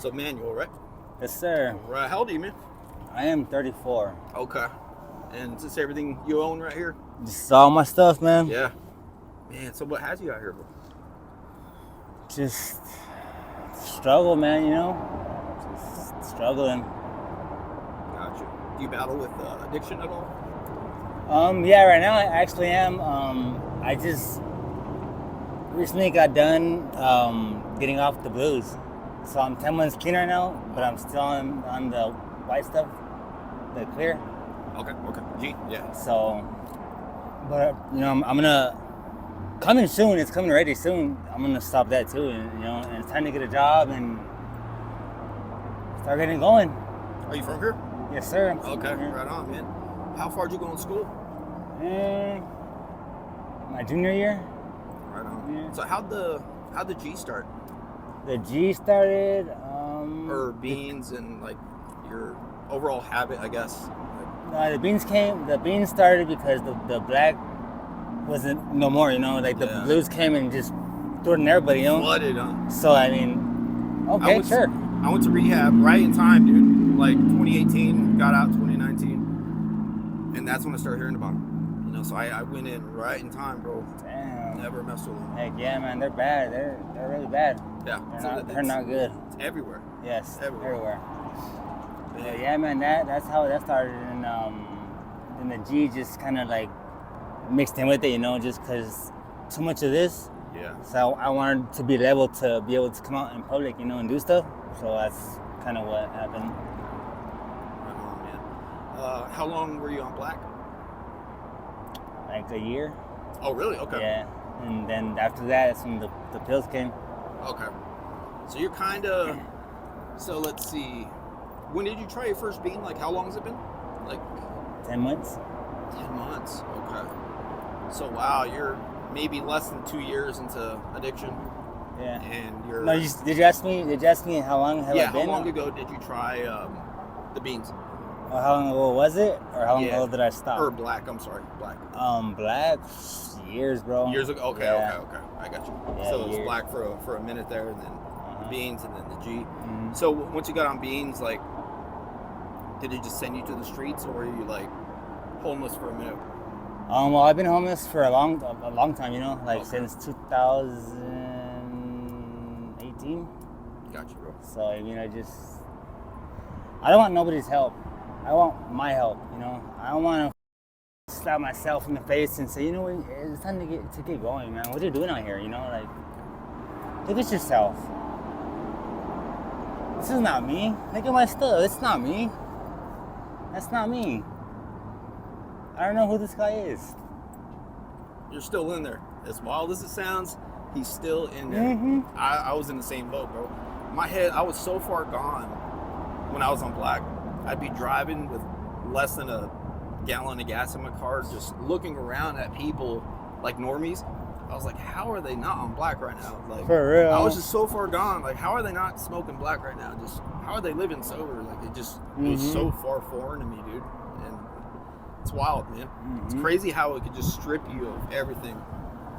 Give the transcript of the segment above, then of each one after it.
So manual, right? Yes, sir. Right. How old are you, man? I am 34. Okay. And is this everything you own right here? Just all my stuff, man. Yeah. Man, so what has you out here, bro? Just struggle, man, you know? Just struggling. Gotcha. Do you battle with addiction at all? Yeah, right now I actually am. I just recently got done getting off the blues. So I'm 10 months clean right now, but I'm still on the white stuff, the clear. Okay. G, yeah. So, but you know, I'm gonna coming soon. It's coming ready soon. I'm gonna stop that too, and you know, and it's time to get a job and start getting going. Are you from here? Yes, sir. Okay, right on, man. How far did you go in school? My junior year. Right on. Yeah. So how'd the G start? The G started. Or beans and like your overall habit, I guess. The beans came. The beans started because the black wasn't no more. You know, like the blues came and just threw it in everybody. You know. Flooded, huh? So I mean, okay, sure. I went to rehab right in time, dude. Like 2018, got out 2019, and that's when I started hearing about them. You know, so I went in right in time, bro. Damn. Never messed with them. Heck yeah, man, they're bad. They're really bad. Yeah. They're not good. It's everywhere. Yes, everywhere. Yeah, man, that's how that started, and the G just kind of like mixed in with it, you know, just because too much of this. Yeah. So I wanted to be able to come out in public, you know, and do stuff. So that's kind of what happened. Right on, man. How long were you on black? Like a year. Oh, really? Okay. Yeah, and then after that, that's when the pills came. Okay. So you're kind of. So let's see. When did you try your first bean? Like, how long has it been? Like 10 months. 10 months. Okay. So wow, you're maybe less than 2 years into addiction. Yeah. And you're. No, did you ask me? How long have I been? How long ago did you try the beans? Or how long ago was it? Or how long ago did I stop? Or black. I'm sorry, black. Black. Years, bro. Years ago. Okay. Yeah. Okay. I got you. Yeah, So it was black for a minute there, and then the beans, and then the G. Mm-hmm. So once you got on beans, like, did it just send you to the streets, or were you like homeless for a minute? Well, I've been homeless for a long time, you know, like since 2018. Got you, bro. So I mean, I don't want nobody's help. I want my help, you know. I don't want to slap myself in the face and say, you know what, it's time to get going, man. What are you doing out here, you know? Like, look at yourself. This is not me. Look at my stuff. It's not me. That's not me. I don't know who this guy is. You're still in there. As wild as it sounds, he's still in there. Mm-hmm. I was in the same boat, bro. My head, I was so far gone when I was on black. I'd be driving with less than a gallon of gas in my car, just looking around at people like normies. I was like, how are they not on black right now? Like, for real. I was just so far gone. Like, how are they not smoking black right now? Just how are they living sober? Like, it was so far foreign to me, dude. And it's wild, man. It's crazy how it could just strip you of everything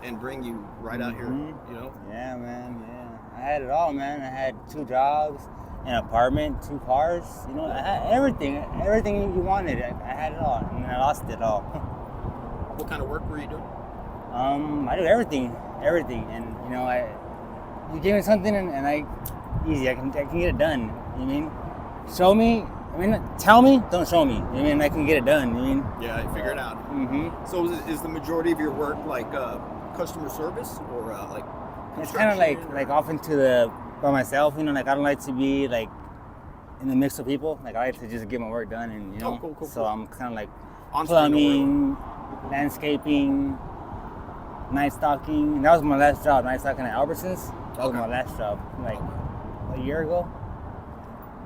and bring you right out here, you know? Yeah, man, yeah. I had it all, man. I had 2 jobs, an apartment, 2 cars. You know, I had everything you wanted. I had it all, and I lost it all. What kind of work were you doing? I do everything, and you know, you give me something, and I can get it done. You know what I mean? Show me. I mean, tell me, don't show me. You know what I mean? I can get it done. You know what I mean? Yeah, you figure it out. Mm-hmm. So is the majority of your work like customer service or like? It's kind of like off into by myself. You know, like I don't like to be like in the mix of people. Like I like to just get my work done, and you know. Cool. So I'm kind of like plumbing, landscaping, night stocking. That was my last job, night stocking at Albertsons. That was my last job, like a year ago.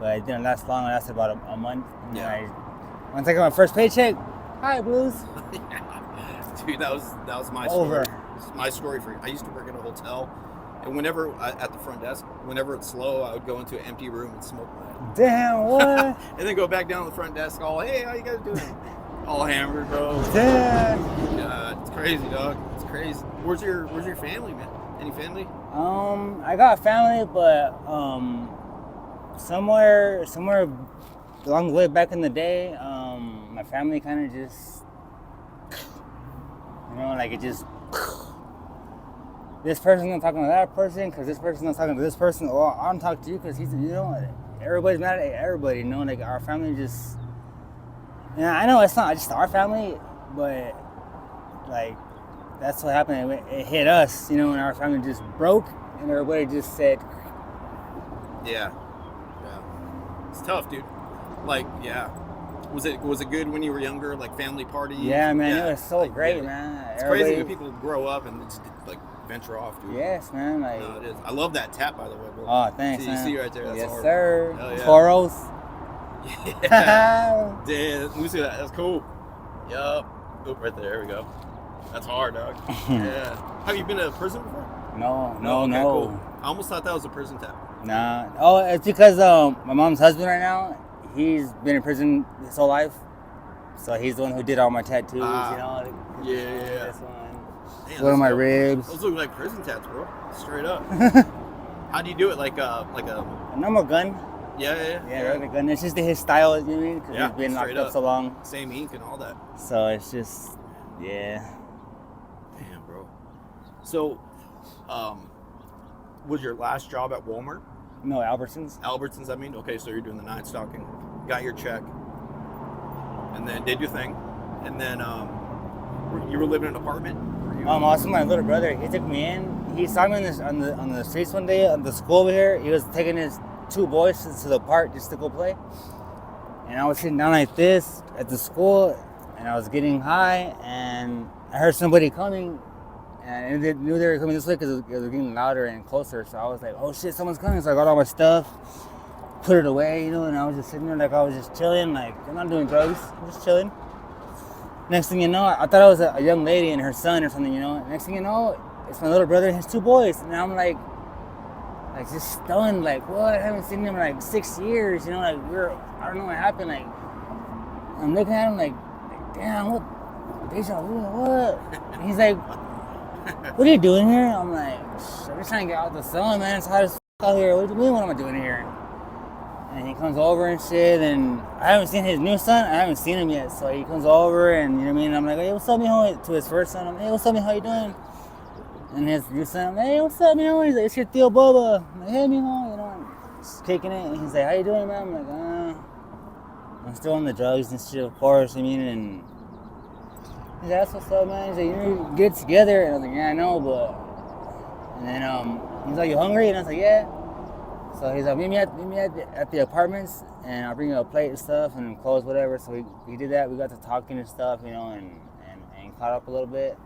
But it didn't last long. It lasted about a month. And once I got my first paycheck, hi Blues. Dude, that was my story. My story for you. I used to work in a hotel, and whenever at the front desk, whenever it's slow, I would go into an empty room and smoke my. Damn, what? And then go back down to the front desk, all, hey, how you guys doing? All hammered, bro. Damn. God, it's crazy, dog. It's crazy. Where's your family, man? Any family? I got family, but somewhere along the way back in the day, my family kind of just, like it just. This person's not talking to that person because this person's not talking to this person. Or I don't talk to you because everybody's mad at everybody. Like our family just. Yeah, I know it's not just our family, but like that's what happened. It hit us, and our family just broke, and everybody just said. Yeah. It's tough, dude. Like, yeah. Was it good when you were younger? Like family parties? Yeah, man, it was so great, man. It's crazy when people grow up and just like venture off, dude. Yes, man. Like, no, it is. I love that tap, by the way, bro. Oh, thanks, man. You see right there? That's yes, hard. sir. Yeah. Toros. Yeah. Damn, let me see that. That's cool. Yup. Oop, right there. There we go. That's hard, dog. Yeah. Have you been to prison before? No. Cool. I almost thought that was a prison tap. Nah. Oh, it's because my mom's husband right now, he's been in prison his whole life. So he's the one who did all my tattoos, Yeah. This one. Damn, One of my ribs. Those look like prison tats, bro. Straight up. How do you do it? Like a normal gun. Yeah. Regular gun. It's just his style, you know what I mean? Because he's been locked up so long. Same ink and all that. So it's just, yeah. Damn, bro. So, was your last job at Walmart? No, Albertsons. Albertsons, I mean. Okay, so you're doing the night stalking, got your check, and then did your thing, and then you were living in an apartment. Also, my little brother, he took me in. He saw me on the streets one day on the school over here. He was taking his 2 boys to the park just to go play, and I was sitting down like this at the school, and I was getting high, and I heard somebody coming. And they knew they were coming this way because it was getting louder and closer. So I was like, oh shit, someone's coming. So I got all my stuff, put it away, and I was just sitting there like I was just chilling. Like, I'm not doing drugs, I'm just chilling. Next thing you know, I thought it was a young lady and her son or something, Next thing you know, it's my little brother and his 2 boys. And I'm like just stunned, like, what? I haven't seen them in like 6 years, I don't know what happened. Like, I'm looking at him like damn, what? Deja vu, what? And he's like, what are you doing here? I'm like, I'm just trying to get out the sun, man. It's hot as out here. What do you mean, what am I doing here? And he comes over and shit, and I haven't seen his new son. I haven't seen him yet. So he comes over, and you know what I mean? I'm like, hey, what's up, mijo? To his first son, I'm like, hey, what's up, mijo? How you doing? And his new son, I'm like, hey, what's up, mijo? He's like, it's your tío Boba. I'm like, hey, mijo, just kicking it. And he's like, how you doing, man? I'm like, I'm still on the drugs and shit, of course. And he's like, that's what's up, man. He's like, you need to get it together. And I was like, yeah, I know, but... And then he's like, you hungry? And I was like, yeah. So he's like, meet me at the apartments, and I'll bring you a plate and stuff, and clothes, whatever. So we did that. We got to talking and stuff, and caught up a little bit.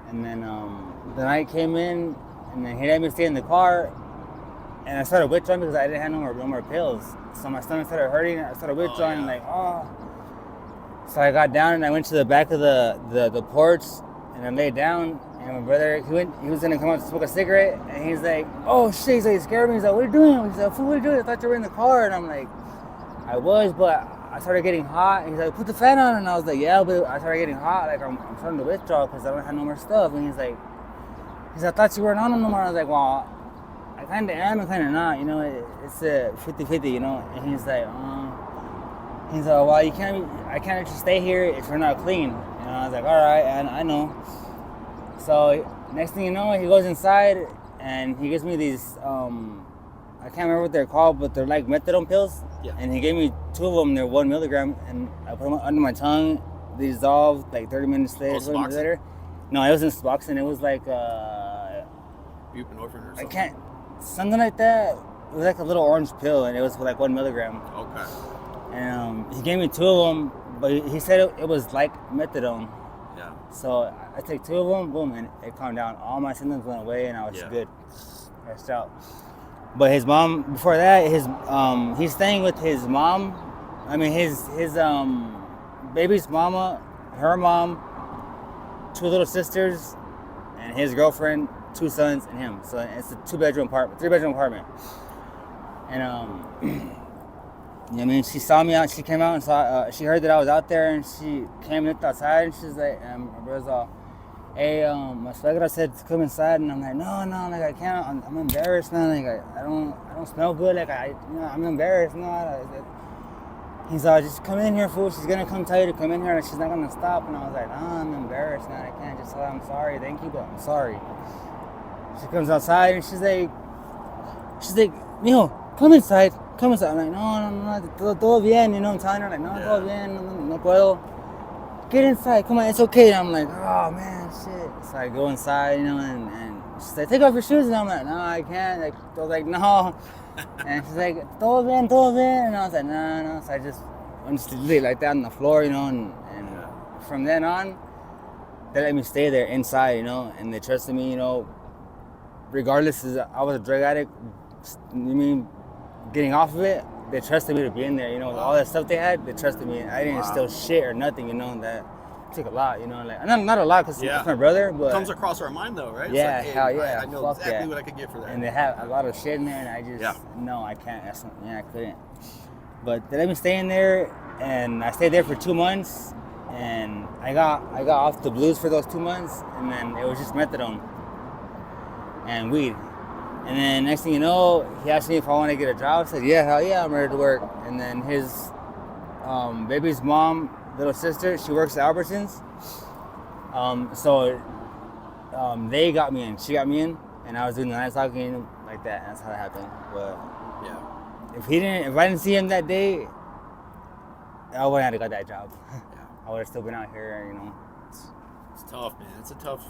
And then the night came in, and then he let me stay in the car, and I started withdrawing because I didn't have no more pills. So my stomach started hurting. I started withdrawing, So I got down and I went to the back of the porch and I laid down, and my brother, he was gonna come out to smoke a cigarette, and he's like, oh shit, he's like, he scared me. He's like, what are you doing? He's like, fool, what are you doing? I thought you were in the car. And I'm like, I was, but I started getting hot. And he's like, put the fan on. And I was like, yeah, but I started getting hot. Like, I'm starting to withdraw because I don't have no more stuff. And he's like, I thought you weren't on them no more. I was like, well, I kind of am and kind of not, it's a 50-50, And he's like, well, I can't let you stay here if you're not clean. And I was like, all right, I know. So next thing you know, he goes inside and he gives me these, I can't remember what they're called, but they're like methadone pills. Yeah. And he gave me 2 of them. They're 1 milligram, and I put them under my tongue. They dissolved like 30 minutes later. 20 minutes later. No, it wasn't Suboxone. It was like buprenorphine or something. I can't, something like that. It was like a little orange pill, and it was like 1 milligram. Okay. And he gave me 2 of them, but he said it was like methadone. Yeah. So I took 2 of them, boom, and it calmed down. All my symptoms went away, and I was good. Rest out. But his mom, before that, he's staying with his mom. I mean, his baby's mama, her mom, 2 little sisters, and his girlfriend, 2 sons, and him. So it's a 3-bedroom apartment. And I mean, she saw me out. She came out and saw. She heard that I was out there, and she came and looked outside, and she's like, my brother's all, hey, my suegra said to come inside, and I'm like, no, like I can't. I'm embarrassed, man. Like I don't smell good. Like I'm embarrassed. No, he's just come in here, fool. She's gonna come tell you to come in here, and she's not gonna stop. And I was like, nah, I'm embarrassed, man. I can't. Just tell her I'm sorry. Thank you, but I'm sorry. She comes outside, and she's like, mijo, come inside. I'm like, no, todo bien. You know, I'm telling her like, no, todo bien, no puedo. Get inside, come on, it's okay. And I'm like, oh man, shit. So I go inside, you know, and she's like, take off your shoes. And I'm like, no, I can't. Like, I was like, no. And she's like, todo bien. And I was like, no. So I just leave it like that on the floor, you know, and from then on, they let me stay there inside, you know, and they trusted me, you know, regardless, I was a drug addict, getting off of it, they trusted me to be in there, you know, all that stuff they had, they trusted me. I didn't steal shit or nothing, you know, that took a lot, you know, like, not a lot because it's my brother, but. It comes across our mind though, right? Yeah, it's like, hell yeah. I know exactly what I could get for that. And they have a lot of shit in there, and I just, no, I can't, I couldn't. But they let me stay in there, and I stayed there for 2 months, and I got off the blues for those 2 months, and then it was just methadone and weed. And then next thing you know, he asked me if I want to get a job. I said, yeah, hell yeah, I'm ready to work. And then his baby's mom, little sister, she works at Albertsons. So they got me in. She got me in, and I was doing the night talking like that. That's how it happened. But if I didn't see him that day, I wouldn't have got that job. I would have still been out here, you know. It's tough, man. It's a tough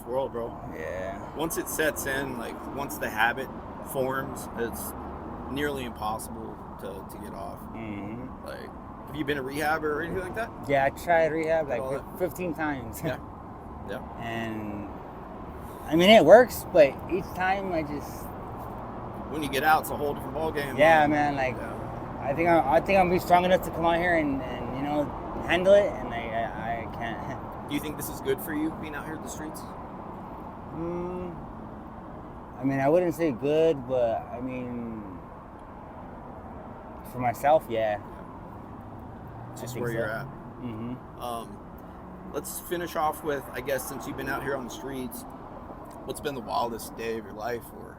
world, bro. Yeah. Once it sets in, like once the habit forms, it's nearly impossible to get off. Mm-hmm. Like, have you been to rehab or anything like that? Yeah, I tried rehab like 15 times. Yeah. And I mean, it works, but each time I just. When you get out, it's a whole different ballgame. Yeah, man. Like, I think I'm be strong enough to come out here and you know handle it, and I can't. Do you think this is good for you being out here in the streets? I mean, I wouldn't say good, but I mean, for myself, yeah. Just where you're at. Mm-hmm. Let's finish off with, I guess, since you've been out here on the streets, what's been the wildest day of your life or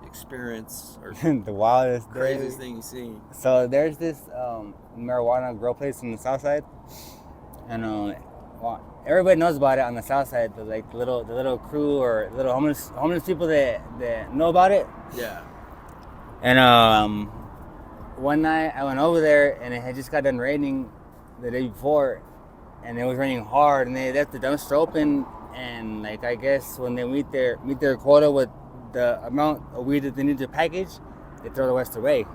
experience or the wildest craziest thing you've seen? So there's this marijuana grow place on the south side, and everybody knows about it on the south side. The little crew or little homeless people that know about it. Yeah. And one night I went over there, and it had just got done raining the day before, and it was raining hard, and they left the dumpster open, and like I guess when they meet their quota with the amount of weed that they need to package, they throw the rest away.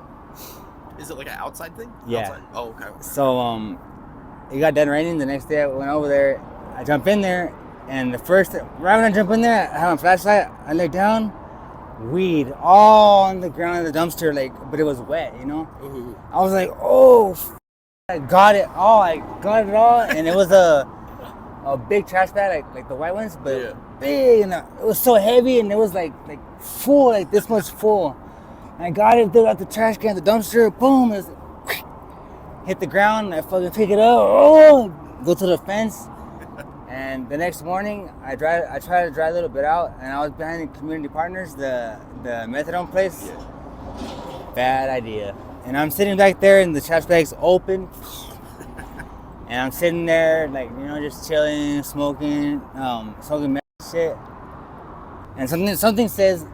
Is it like an outside thing? Yeah. Outside. Oh, okay. So it got done raining. The next day I went over there, I jump in there, and right when I jump in there, I have my flashlight, I lay down, weed all on the ground of the dumpster, like, but it was wet, you know? Ooh. I was like, oh, I got it all, and it was a big trash bag, like the white ones, but big, and it was so heavy, and it was like full, like this much full. And I got it, threw out the trash can, the dumpster, boom, it was, hit the ground, I fucking pick it up, go to the fence. And the next morning, I tried to drive a little bit out, and I was behind the Community Partners, the methadone place. Yeah. Bad idea. And I'm sitting back there, and the trash bag's open, and I'm sitting there, like, you know, just chilling, smoking shit. And something says,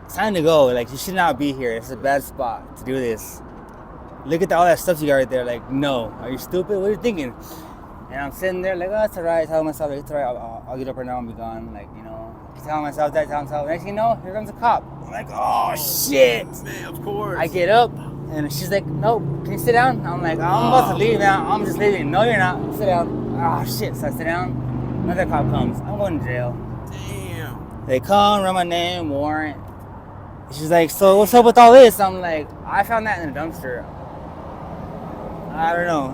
it's time to go. Like, you should not be here. It's a bad spot to do this. Look at all that stuff you got right there. Like, no, are you stupid? What are you thinking? And I'm sitting there like, oh, it's alright. Telling myself, like, it's alright. I'll get up right now and be gone. Like, you know, telling myself that. Next thing you know, here comes a cop. I'm like, oh shit. Man, of course. I get up, and she's like, nope. Can you sit down? I'm like, I'm about to leave now. I'm just leaving. No, you're not. Sit down. Oh shit. So I sit down. Another cop comes. I'm going to jail. Damn. They come, run my name, warrant. She's like, so what's up with all this? I'm like, I found that in the dumpster. I don't know.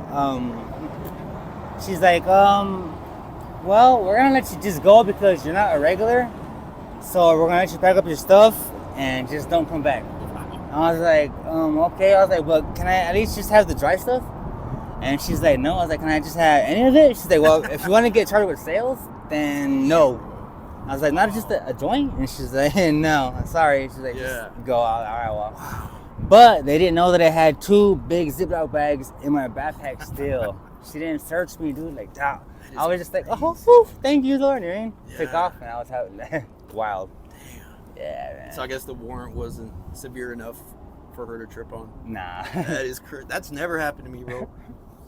She's like, well, we're gonna let you just go because you're not a regular. So we're gonna let you pack up your stuff and just don't come back. I was like, okay. I was like, but can I at least just have the dry stuff? And she's like, no. I was like, can I just have any of it? She's like, well, if you want to get charged with sales, then no. I was like, not just a joint? And she's like, no, I'm sorry. She's like, just go. All right, well. But they didn't know that I had 2 big Ziploc bags in my backpack still. She didn't search me, dude. Like, I was just like, oh, whew, thank you, Lord. And took off, and I was having wild. Damn. Yeah, man. So I guess the warrant wasn't severe enough for her to trip on. Nah. That is that's never happened to me, bro.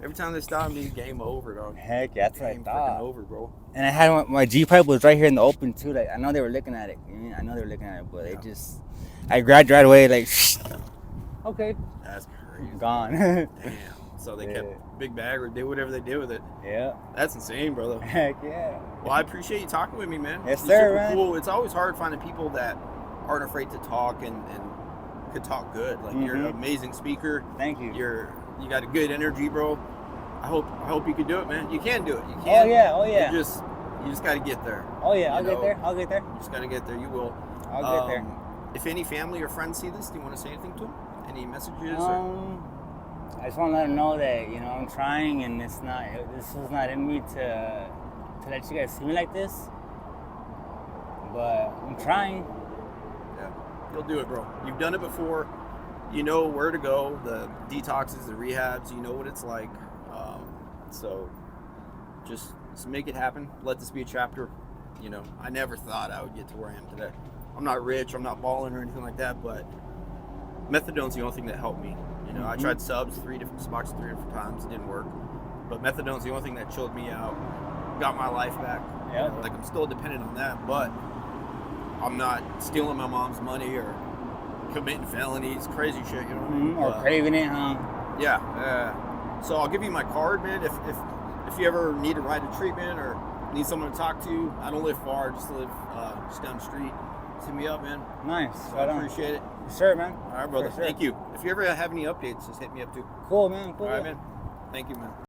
Every time they stop me, game over, dog. Heck yeah, that's what I thought. Freaking over, bro. And I had my G pipe was right here in the open too. Like I know they were looking at it. I know they were looking at it, but they just I grabbed right away. Like okay, that's crazy. Gone. Damn. So they kept big bag or did whatever they did with it. Yeah. That's insane, brother. Heck yeah. Well, I appreciate you talking with me, man. Yes, It's sir, super man. cool. It's always hard finding people that aren't afraid to talk and could talk good. Like you're an amazing speaker. Thank you. You got a good energy, bro. I hope you can do it, man. You can do it. You can. Oh yeah. You just got to get there. Oh yeah, I'll get there. You just got to get there. You will. I'll get there. If any family or friends see this, do you want to say anything to them? Any messages? I just want to let them know that I'm trying, and this was not in me to let you guys see me like this. But I'm trying. Yeah, you'll do it, bro. You've done it before. You know where to go. The detoxes, the rehabs. You know what it's like. So just make it happen. Let this be a chapter. I never thought I would get to where I am today. I'm not rich. I'm not balling or anything like that. But methadone's the only thing that helped me. I tried subs 3 different times. It didn't work. But methadone's the only thing that chilled me out. Got my life back. Yeah. Like I'm still dependent on that, but I'm not stealing my mom's money or committing felonies, crazy shit. You know what I mean? Or craving it, huh? Yeah. So I'll give you my card, man. If you ever need a ride to treatment or need someone to talk to, I don't live far. Just live just down the street. Hit me up, man. Nice. So I appreciate it. Sure, man. All right, brother. Sure. Thank you. If you ever have any updates, just hit me up too. Cool, man. Cool. All right, man. Thank you, man.